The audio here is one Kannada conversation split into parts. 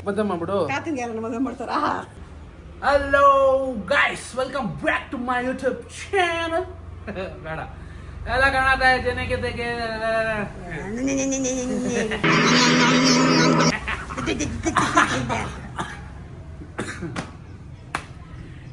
ಮದುವೆ ಮಾಡ್ಬಿಡು. ಮದುವೆ ಮಾಡ್ತಾರ. Hello guys, welcome back to my YouTube channel. ಬೇಡ ಎಲ್ಲ ಕಾಣತಾ ಜನಕ್ಕೆ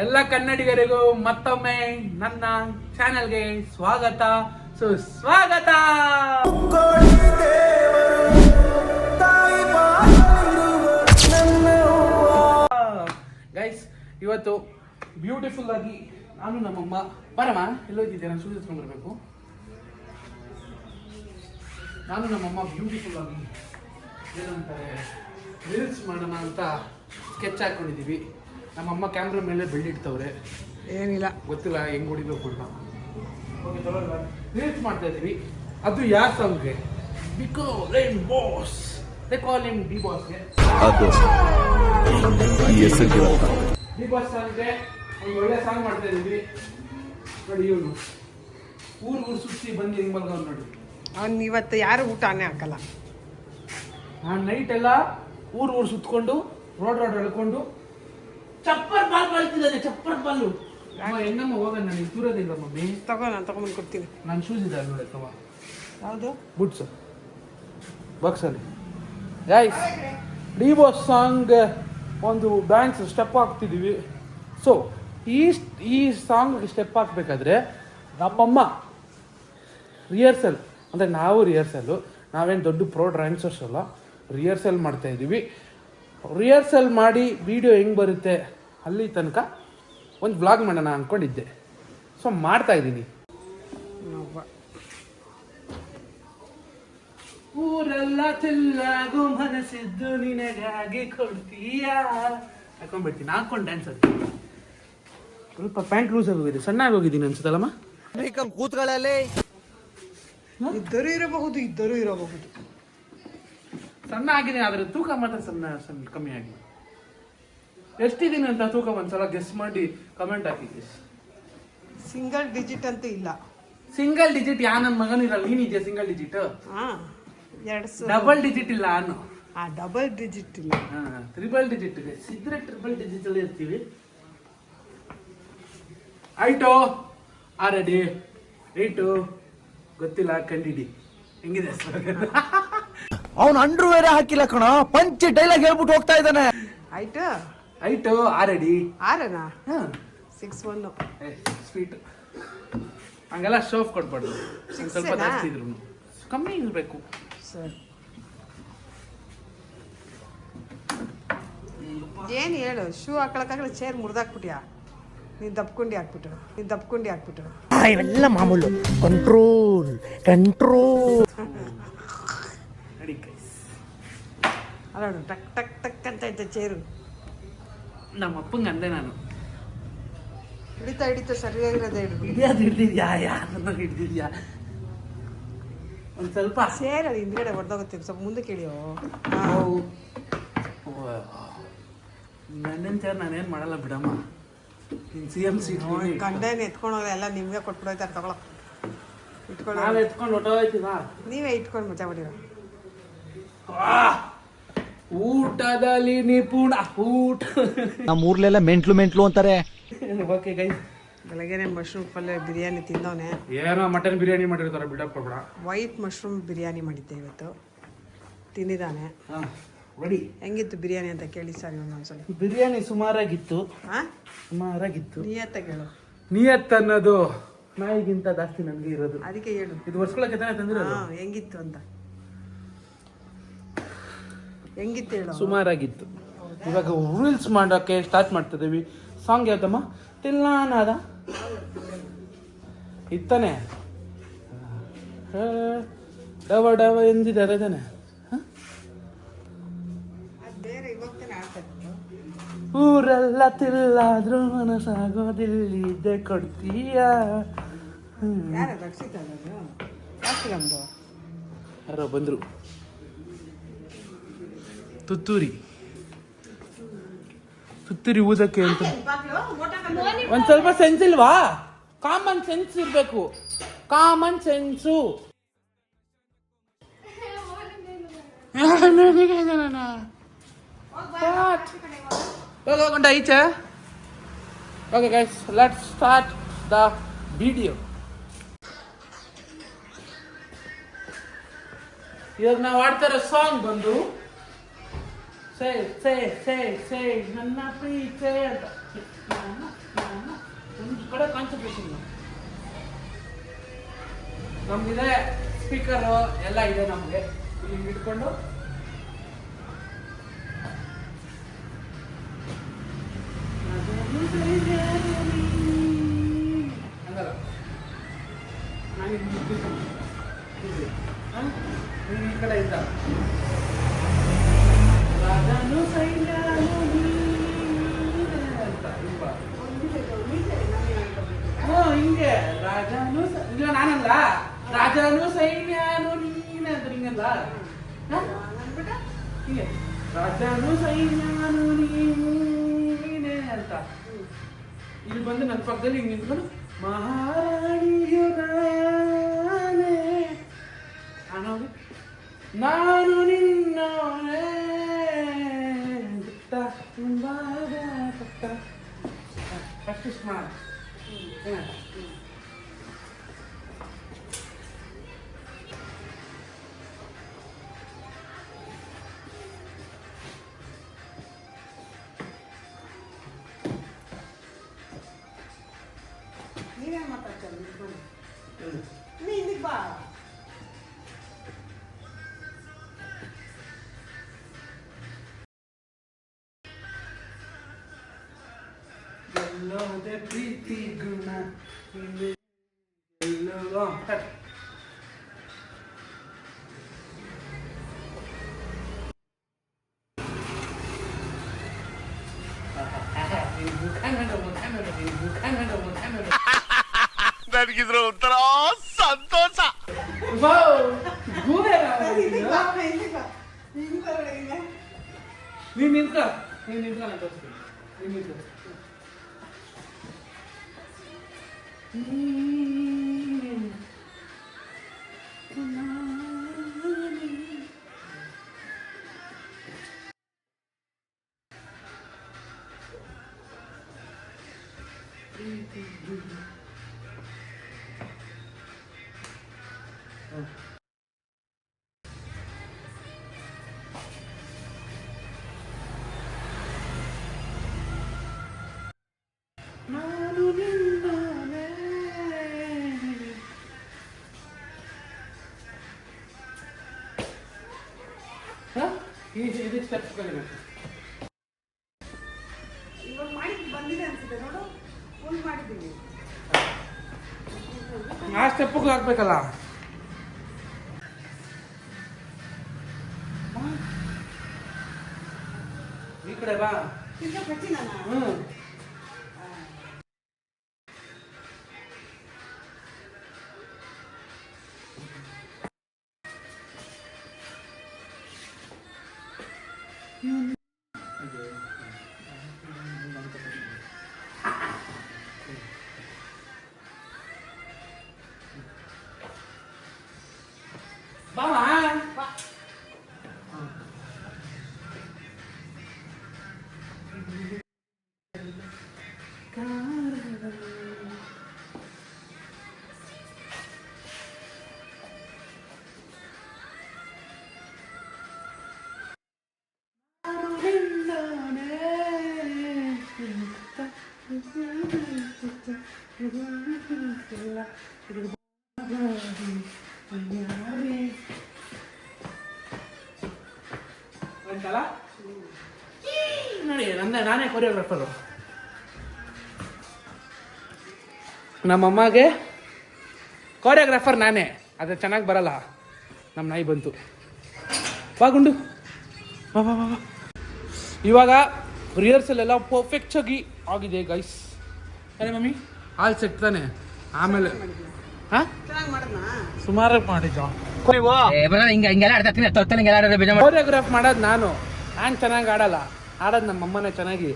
ಎಲ್ಲ ಕನ್ನಡಿಗರಿಗೂ ಮತ್ತೊಮ್ಮೆ ನನ್ನ ಚಾನೆಲ್ಗೆ ಸ್ವಾಗತ ಸುಸ್ವಾಗತ. ಗೈಸ್, ಇವತ್ತು ಬ್ಯೂಟಿಫುಲ್ ಆಗಿ ನಾನು ನಮ್ಮಮ್ಮ ಬರಮ್ಮ ಎಲ್ಲೋಗಿದ್ದೆ, ನಾನು ಶೂಸ್ ಎತ್ಕೊಂಡ್ಬರ್ಬೇಕು. ನಾನು ನಮ್ಮಮ್ಮ ಬ್ಯೂಟಿಫುಲ್ ಆಗಿ ಏನಂತಾರೆ ರೀಲ್ಸ್ ಮಾಡೋಣ ಅಂತ ಸ್ಕೆಚ್ ಹಾಕೊಂಡಿದ್ದೀವಿ. ನಮ್ಮಮ್ಮ ಕ್ಯಾಮ್ರಾ ಮೇಲೆ ಬೆಳ್ಳಿಡ್ತವ್ರೆ, ಏನಿಲ್ಲ ಗೊತ್ತಿಲ್ಲ ಹೆಂಗ್ ಹೊಡಿಬೇಕು ಅಂತ. ಓಕೆ, ರೀಲ್ಸ್ ಮಾಡ್ತಾ ಇದ್ದೀವಿ. ಅದು ಯಾರ ಸಾಂಗ್ಗೆ? Because rain boss, they call him D boss. D boss ಸಾಂಗ್ಗೆ ಒಂದು ಒಳ್ಳೆ ಸಾಂಗ್ ಮಾಡ್ತಾ ಇದ್ದೀವಿ. ನೋಡಿ, ಇವನು ಊರು ಸುತ್ತಿ ಬಂದು ಹೆಂಗ್ ಮಲ್ಕೊಂಡು ನೋಡಿ. ಅವ್ನು ಇವತ್ತು ಯಾರು ಊಟನೇ ಹಾಕಲ್ಲ. ನಾನು ನೈಟ್ ಎಲ್ಲ ಊರು ಸುತ್ಕೊಂಡು ರೋಡ್ ಎಳ್ಕೊಂಡು ಚಪ್ಪರ್ ಬಾಲ್ ಬಾಳ್ತಿದ್ದಾನೆ. ಚಪ್ಪರ್ ಬಾಲು ಹೆಂಗಮ್ಮ ಹೋಗೋಣ, ನನಗೆ ದೂರದಿಲ್ಲ ಮಮ್ಮಿ. ನಾನು ತಗೊಂಡ್ಬಂದು ಕೊಡ್ತೀನಿ. ನಾನು ಶೂಸ್ ಇದೆ ನೋಡಿ ತವ. ಯಾವುದು? ಬುಟ್ಸ್ ಬಾಕ್ಸಲ್ಲಿ. ಗೈಸ್, ಡಿ ಬಾಸ್ ಸಾಂಗ್ ಒಂದು ಡ್ಯಾನ್ಸ್ ಸ್ಟೆಪ್ ಹಾಕ್ತಿದ್ದೀವಿ. ಸೊ ಈ ಸಾಂಗ್ ಸ್ಟೆಪ್ ಹಾಕ್ಬೇಕಾದ್ರೆ ನಮ್ಮಮ್ಮ ರಿಹರ್ಸಲ್, ಅಂದರೆ ನಾವು ರಿಹರ್ಸಲ್ಲು, ನಾವೇನು ದೊಡ್ಡ ಪ್ರೋ ಡ್ಯಾನ್ಸರ್ಸ್ ಅಲ್ಲ, ರಿಹರ್ಸಲ್ ಮಾಡ್ತಾಯಿದ್ದೀವಿ. ರಿಹರ್ಸಲ್ ಮಾಡಿ ವಿಡಿಯೋ ಹೆಂಗೆ ಬರುತ್ತೆ ಅಲ್ಲಿ ತನಕ ಒಂದು ವ್ಲಾಗ್ ಮಾಡೋಣ ಅಂದ್ಕೊಂಡಿದ್ದೆ. ಸೊ ಮಾಡ್ತಾಯಿದ್ದೀನಿ. ಊರೆಲ್ಲ ತಿಲ್ಲಾಗು ಮನಸ್ಸಿದ್ದು ನಿನಗಾಗಿ ಕೊಡ್ತೀಯ ಹಾಕೊಂಡ್ಬಿಡ್ತೀನಿ. ಹಾಕೊಂಡು ಡ್ಯಾನ್ಸ್ ಆಗ್ತೀನಿ. ಸ್ವಲ್ಪ ಪ್ಯಾಂಟ್ ಲೂಸ್ ಆಗಿ ಹೋಗಿದೆ, ಸಣ್ಣ ಆಗೋಗಿದ್ದೀನಿ ಅನ್ಸುತ್ತಲ್ಲಮ್ಮ. ಕೂತ್ಗಳಲ್ಲಿ ಇದ್ದರೂ ಇರಬಹುದು. ಸಣ್ಣ ಆಗಿದ್ದೀನಿ, ಆದರೆ ತೂಕ ಮಾತ್ರ ಸಣ್ಣ ಕಮ್ಮಿ ಆಗಿದೆ. ಎಷ್ಟಿದ್ದೀನಿ ಅಂತ ತೂಕ ಒಂದ್ಸಲ ಗೆಸ್ ಮಾಡಿ ಕಮೆಂಟ್ ಹಾಕಿ. ಸಿಂಗಲ್ ಡಿಜಿಟ್ ಅಂತೂ ಇಲ್ಲ. ಸಿಂಗಲ್ ಡಿಜಿಟ್ ಯಾ ನನ್ನ ಮಗನ ಇರಲ್ಲ. ನೀನಿದೆಯಾ ಸಿಂಗಲ್ ಡಿಜಿಟ್? ಡಬಲ್ ಡಿಜಿಟ್ ಇಲ್ಲ. ಡಬಲ್ ಡಿಜಿಟ್ ಇಲ್ಲ, ಟ್ರಿಬಲ್ ಡಿಜಿಟ್ ಇದೆ. ಸಿದ್ರೆ ಟ್ರಿಬಲ್ ಡಿಜಿಟ್ ಅಲ್ಲಿ ಇರ್ತೀವಿ. ಆಯ್ತು, ಆಲ್ರೆಡಿ ಏಟು ಗೊತ್ತಿಲ್ಲ, ಕಂಡಿಡಿ. ಹೆಂಗಿದೆ ಅವನು ಅಂಡ್ರು ಬೇರೆ ಹಾಕಿಲ್ಲ ಕಣ, ಪಂಚ್ ಡೈಲಾಗ್ ಹೇಳ್ಬಿಟ್ಟು ಹೋಗ್ತಾ ಇದ್ದಾನೆ. ಆಯ್ತು ಆಲ್ರೆಡಿ. ಆರನಾ? 6'1". ಸ್ವೀಟ್ ಹಂಗೆಲ್ಲ ಶೋಫ್ ಕೊಡ್ಬಾರ್ದು. ಸ್ವಲ್ಪ ಜಾಸ್ತಿ ಇದ್ರು ಕಮ್ಮಿ ಇರಬೇಕು. ಸರ್ ಏನು ಹೇಳು, ಶೂ ಹಾಕೊಳಕ್ಕಾಗಲ್ಲ, ಚೇರ್ ಮುರಿದಾಕ್ಬಿಟ್ಯಾ? ನೀನು ದಪ್ಕೊಂಡು ಹಾಕ್ಬಿಟ್ಟು ಇವೆಲ್ಲ ಮಾಮೂಲು. ಕಂಟ್ರೋಲ್ ಅಲ್ಲ, ಟಕ್ ಟಕ್ ಟಕ್ ಅಂತ ಐತೆ ಚೇರು. ನಮ್ಮ ಅಪ್ಪಂಗೆ ಅಂದೆ ನಾನು, ಹಿಡಿತಾ ಸರಿಯಾಗಿರೋದೇ ಹಿಡಿದಿದ್ಯಾ, ಯಾರನ್ನ ಹಿಡಿದಿದ್ಯಾ ಒಂದು ಸ್ವಲ್ಪ ಸೇರ್. ಅದು ಹಿಂದ್ಗಡೆ ಹೊಡೆದೋಗುತ್ತೆ, ಸ್ವಲ್ಪ ಮುಂದೆ ಕೇಳಿಯೋ. ಗಂಡನ ಚೇರ್ ನಾನೇನು ಮಾಡಲ್ಲ ಬಿಡಮ್ಮ. CM ಸೀಟ್ ಗಂಡನ ಎತ್ಕೊಂಡೋಗ್ರೆ ಎಲ್ಲ ನಿಮ್ಗೆ ಕೊಟ್ಬಿಡೋಯ್ತಾರೆ. ತಗೊಳ ಇಟ್ಕೊಳ್ಳಿ. ನಾವು ಎತ್ಕೊಂಡು ಹೊಟ್ಟೋಯ್ತೀವ, ನೀವೇ ಇಟ್ಕೊಂಡು ಮಜಾ ಮಾಡಿರೋ. ಊಟದಲ್ಲಿ ನಿಪುಣ ಊಟ. ನಮ್ಮ ಊರ್ಲೆಲ್ಲ ಮೆಂಟ್ಲು ಅಂತಾರೆ. ಓಕೆ ಗೈಸ್, ಬೆಳಗ್ಗೆನೆ ಮಶ್ರೂಮ್ ಪಲ್ಯ ಬಿರಿಯಾನಿ ತಿಂದವನೆ. ಏನೋ ಮಟನ್ ಬಿರಿಯಾನಿ ಮಾಡಿರ್ತಾರೆ, ಬಿಡಕ್ಕೆ ಕೊಡ್ಬೇಡ. ವೈಟ್ ಮಶ್ರೂಮ್ ಬಿರಿಯಾನಿ ಮಾಡಿದ್ದೆ ಇವತ್ತು, ತಿಂದಿದ್ದಾನೆ. ರೆಡಿ. ಹೆಂಗಿತ್ತು ಬಿರಿಯಾನಿ ಅಂತ ಕೇಳಿ ಸರ್ ಒಂದೊಂದ್ಸಲ. ಬಿರಿಯಾನಿ ಸುಮಾರಾಗಿತ್ತು. ನಿಯತ್ತಾಗಿ ಹೇಳು. ನಿಯತ್ ಅನ್ನೋದು ನಾಯಿಗಿಂತ ಜಾಸ್ತಿ ನನಗೆ ಇರೋದು. ಅದಕ್ಕೆ ಹೇಳು, ಇದು ವರ್ಷಗಳಕ್ಕೆ ತಾನೇ ತಂದಿರೋದು. ಹೆಂಗಿತ್ತು ಅಂತ. ಹೆಂಗಿತ್ತು ಹೇಳು. ಸುಮಾರಾಗಿತ್ತು. ಇವಾಗ ರೀಲ್ಸ್ ಮಾಡೋಕ್ಕೆ ಸ್ಟಾರ್ಟ್ ಮಾಡ್ತಿದ್ದೀವಿ. ಸಾಂಗ್ ಯಾವ್ದಮ್ಮ? ತಿಲ್ಲಾನಾದ ಇತ್ತಾನೆ, ಡವ ಎಂದಿದ್ದಾರೆ ತಾನೆ. ಊರೆಲ್ಲ ತಿಲ್ಲಾದ್ರೂ ಮನಸ್ಸಾಗೋದಿಲ್ಲಿದ್ದೆ ಕೊಡ್ತೀಯ. ಯಾರೋ ಬಂದ್ರು, ತುತ್ತೂರಿ ಊದಕ್ಕೆ ಅಂತ. ಒಂದ್ ಸ್ವಲ್ಪ ಸೆನ್ಸ್ ಇಲ್ವಾ? ಕಾಮನ್ ಸೆನ್ಸ್ ಇರ್ಬೇಕು, ಕಾಮನ್ ಸೆನ್ಸು. ಹೋಗೋಣ ಈಚೆ. Okay guys, let's start the video. ಇವಾಗ ನಾವು ಆಡ್ತಾರೋ ಸಾಂಗ್ ಬಂದು ಸೇ ಸೇ ಸೇ ಸೇ ನನ್ನ ಪ್ರೀತಿ ಅಂತ. ಒಂದು ಕಡೆ ಕಾನ್ಸಂಟ್ರೇಷನ್ ನಮ್ಗಿದೆ, ಸ್ಪೀಕರು ಎಲ್ಲ ಇದೆ ನಮಗೆ. ಇಲ್ಲಿ ಇಟ್ಕೊಂಡು ಹಂಗಲ್ಲ, ನಾನು ಈ ಕಡೆ ಇದ್ದ ರಾಜನು ಸೈನ್ಯನು ಅಂತ ಹಿಂಗೆ ರಾಜನು ಇಲ್ಲ ನಾನಲ್ಲ, ರಾಜನು ಸೈನ್ಯನು ನೀನೆ ಅಂತ ಹಿಂಗಲ್ಲ, ಹಿಂಗೆ ರಾಜನು ಸೈನ್ಯನು ನೀನೆ ಅಂತ. ಇಲ್ಲಿ ಬಂದು ನನ್ನ ಪಕ್ಕದಲ್ಲಿ ಹಿಂಗೆ ನಿಂತ್ಕೊಂಡು ಮಹಾರಾಣಿಯು ನಾನೇ ಅನ್ನೋದು, ನಾನು ನಿನ್ನೋನೇ ಫಸ್ಟ್ ಇಷ್ಟು ಮಾಡ. ನೀವೇ ಮಾತಾಡ್ತಾರೆ, ನೀ ಇಲ್ಲಿಗೆ ಬಾ. ಎಲ್ಲೋದೆ ಪ್ರೀತಿ ಗುಣ ಎಲ್ಲೋ ನನಗಿದ್ರ ಒಂಥರ ಸಂತೋಷ. ನೀನ್ ನಿಂತ್ಕ ನಾನು ತೋರಿಸ್ತೀನಿ. ನೀನ್ ನಿಂತ್ಕ. ನಾನು ನಿನ್ನೋನೇ. ಇದಕ್ಕೆ ಸ್ಟೆಪ್ಸ್ ಕಲಿಬೇಕು. ಇವಾಗ ಮಾಡಿ ಬಂದಿದೆ ಅನ್ಸುತ್ತೆ ನೋಡು, ಫುಲ್ ಮಾಡಿದ್ದೀನಿ. ಆ ಸ್ಟೆಪ್ಗೆ ಹಾಕ್ಬೇಕಲ್ಲ. ಈ ಕಡೆ ಬಾ. ತಿರ್ಗಾ ಕಚ್ಚಿ ನಾನು. ಬಾವಾ ನೋಡಿ ನಾನೇ ಕೊರಿಯೋಗ್ರಾಫರು. ನಮ್ಮಮ್ಮಗೆ ಕೊರಿಯೋಗ್ರಾಫರ್ ನಾನೇ. ಅದು ಚೆನ್ನಾಗಿ ಬರಲ್ಲ. ನಮ್ಮ ನಾಯಿ ಬಂತು. ಬಾ ಗುಂಡು, ಬಾ ಬಾ ಬಾ. ಇವಾಗ ರಿಹರ್ಸಲ್ ಎಲ್ಲ ಪರ್ಫೆಕ್ಟ್ ಆಗಿ ಆಗಿದೆ ಗೈಸ್. ಅರೆ ಮಮ್ಮಿ ಹಾಲ್ ಸೆಟ್ ತಾನೆ. ಆಮೇಲೆ ಹಾಂ ಸುಮಾರಾಗಿ ಮಾಡಿದ್ದ. ಕೊರಿಯೋಗ್ರಾಫ್ ಮಾಡೋದು ನಾನು ಚೆನ್ನಾಗಿ ಆಡಲ್ಲ. ಆಡೋದು ನಮ್ಮ ಅಮ್ಮನೇ ಚೆನ್ನಾಗಿ.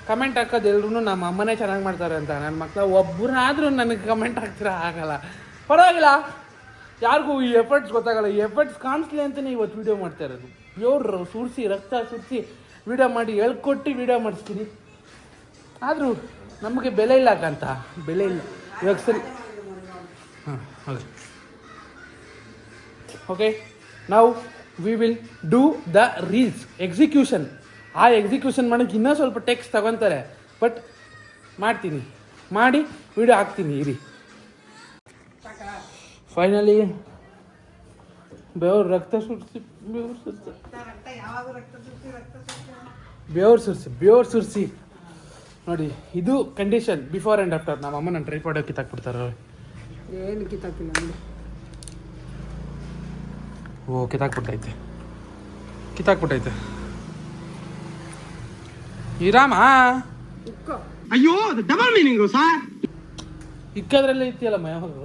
ಕಮೆಂಟ್ ಹಾಕೋದು ಎಲ್ರು ನಮ್ಮ ಅಮ್ಮನೇ ಚೆನ್ನಾಗಿ ಮಾಡ್ತಾರೆ ಅಂತ. ನನ್ನ ಮಕ್ಕಳು ಒಬ್ಬರಾದ್ರೂ ನನಗೆ ಕಮೆಂಟ್ ಹಾಕ್ತೀರಾ ಆಗಲ್ಲ. ಪರವಾಗಿಲ್ಲ, ಯಾರಿಗೂ ಈ ಎಫರ್ಟ್ಸ್ ಗೊತ್ತಾಗಲ್ಲ. ಈ ಎಫರ್ಟ್ಸ್ ಕಾಣಿಸ್ಲಿ ಅಂತಲೇ ಇವತ್ತು ವೀಡಿಯೋ ಮಾಡ್ತಾ ಇರೋದು. ಪ್ಯೂರ್ ಸುರಿಸಿ ರಕ್ತ ಸುರಿಸಿ ವೀಡಿಯೋ ಮಾಡಿ ಹೇಳ್ಕೊಟ್ಟು ವೀಡಿಯೋ ಮಾಡಿಸ್ತೀನಿ. ಆದರೂ ನಮಗೆ ಬೆಲೆ ಇಲ್ಲ ಅಂತ, ಬೆಲೆ ಇಲ್ಲ ಇವಾಗ. ಸರಿ, ಹಾಂ ಹೌದು. ಓಕೆ, ನಾವು we will do the reels execution. ಆ ಎಕ್ಸಿಕ್ಯೂಷನ್ ಮಾಡೋಕ್ಕೆ ಇನ್ನೂ ಸ್ವಲ್ಪ ಟೆಕ್ಸ್ಟ್ ತಗೊತಾರೆ, ಬಟ್ ಮಾಡ್ತೀನಿ, ಮಾಡಿ ವಿಡಿಯೋ ಹಾಕ್ತೀನಿ. ಇರಿ, ಫೈನಲಿ ಬೆವರು ರಕ್ತ ಸುರಿಸಿ ಬೆವರು ಸುರಿಸಿ ನೋಡಿ. ಇದು ಕಂಡೀಷನ್ ಬಿಫೋರ್ ಆ್ಯಂಡ್ ಆಫ್ಟರ್. ನಮ್ಮ ಅಮ್ಮ ನನ್ನ ಟ್ರೈಪಾಡ್ ಕಿತ್ತಾಕ್ಬಿಡ್ತಾರೆ. ಏನು ಕಿತ್ತಾಕಿಲ್ಲ ನೋಡಿ. ಓ, ಕಿತ್ತಾಕ್ಬಿಟ್ಟೈತೆ. ಈ ರಾಮ ಅಯ್ಯೋ ಡಬಲ್ ಮೀನಿಂಗು ಸರ್. ಇಕ್ಕದ್ರಲ್ಲೇ ಇತ್ತಿಯಲ್ಲ ಯಾವಾಗ.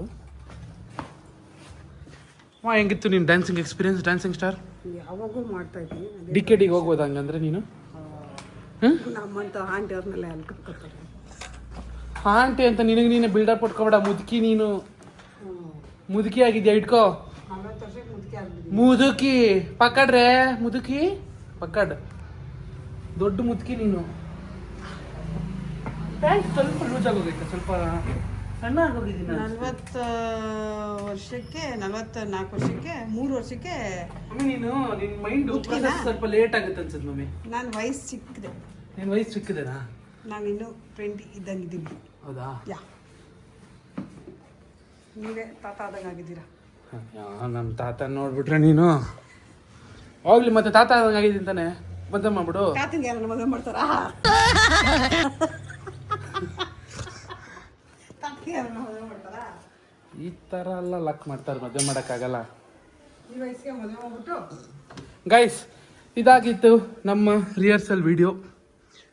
ಹೆಂಗಿತ್ತು ನೀನು ಡ್ಯಾನ್ಸಿಂಗ್ ಎಕ್ಸ್ಪೀರಿಯನ್ಸ್? ಡ್ಯಾನ್ಸಿಂಗ್ ಸ್ಟಾರ್ ಯಾವಾಗೂ ಮಾಡ್ತಾ ಇದ್ದೀನಿ. ಡಿಕೆಟಿಗೆ ಹೋಗ್ಬೋದು ಹಂಗಂದ್ರೆ ನೀನು? ನಮ್ಮಂತ ಆಂಟಿ ಅವ್ರನ್ನೆಲ್ಲ ಅಲ್ಲಿ ಕರ್ಕೊತಾರೆ. ಆಂಟಿ ಅಂತ ನಿನಗೆ ನೀನು ಬಿಲ್ಡಪ್ ಕೊಟ್ಕೊಬೇಡ. ಮುದುಕಿ ನೀನು, ಮುದುಕಿ ಆಗಿದ್ಯಾ. ಇಟ್ಕೋ 40 ವರ್ಷಕ್ಕೆ ಮುದುಕಿ ಆಗ್ಬಿಟ್ಟಿದ್ದೀನಿ. ಮುದುಕಿ ಪಕ್ಕಡ್ರೆ, ಮುದುಕಿ ಪಕ್ಕಡ್, ದೊಡ್ಡ ಮುದುಕಿ ನೀನು. ಪ್ಯಾಂಟ್ ಸ್ವಲ್ಪ ಲೂಸ್ ಆಗೋಗೈತೆ, ಸ್ವಲ್ಪ ಸಣ್ಣ ಆಗೋಗಿದ್ದೀನಿ. 44 ವರ್ಷಕ್ಕೆ 3 ವರ್ಷಕ್ಕೆ ಮಮ್ಮಿ ನೀನು ನಿನ್ನ ಮೈಂಡ್ ಮುದುಕಿನಾ? ಸ್ವಲ್ಪ ಲೇಟ್ ಆಗುತ್ತೆ ಅನ್ಸುತ್ತೆ ಮಮ್ಮಿ. ನಾನು ವಯಸ್ಸು ಚಿಕ್ಕದೆ. ನಿನ್ನ ವಯಸ್ಸು ಚಿಕ್ಕದೇನಾ? ನಾನಿನ್ನು 20 ಇದ್ದಂಗಿದ್ದೀನಿ. ಹೌದಾ? ಯಾ, ನೀವೇ ತಾತ ಆದಂಗೆ ಆಗಿದ್ದೀರಾ. ನಮ್ಮ ತಾತ ನೋಡ್ಬಿಟ್ರೆ ನೀನು ಹೋಗ್ಲಿ. ಮತ್ತೆ ತಾತ ಆದಂಗೆ ಆಗಿದ್ದೀನಿ ತಾನೆ, ಮದುವೆ ಮಾಡ್ಬಿಡು. ತಾತಂಗೆ ಯಾರನ್ನ ಮದುವೆ ಮಾಡ್ತಾರಾ? ತಾತಂಗೆ ಯಾರನ್ನ ಮದುವೆ ಮಾಡ್ತಾರಾ? ಈ ಥರ ಎಲ್ಲ ಲಕ್ ಮಾಡ್ತಾರೆ, ಮದುವೆ ಮಾಡೋಕ್ಕಾಗಲ್ಲ. ಈ ವಯಸ್ಸಿಗೆ ಮದುವೆ ಮಾಡ್ಬಿಟ್ಟು ಗೈಸ್, ಇದಾಗಿತ್ತು ನಮ್ಮ ರಿಹರ್ಸಲ್ ವಿಡಿಯೋ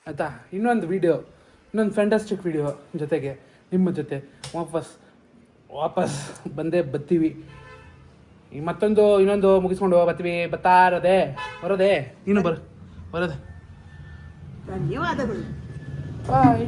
ಆಯಿತಾ. ಇನ್ನೊಂದು ಫ್ಯಾಂಟಾಸ್ಟಿಕ್ ವಿಡಿಯೋ ಜೊತೆಗೆ ನಿಮ್ಮ ಜೊತೆ ವಾಪಸ್ ಬರ್ತೀವಿ. ಈ ಇನ್ನೊಂದು ಮುಗಿಸ್ಕೊಂಡು ಬರ್ತೀವಿ. ಬರೋದೇ ನೀನು ಬರೋದೆ. ಧನ್ಯವಾದಗಳು. ಬಾಯ್.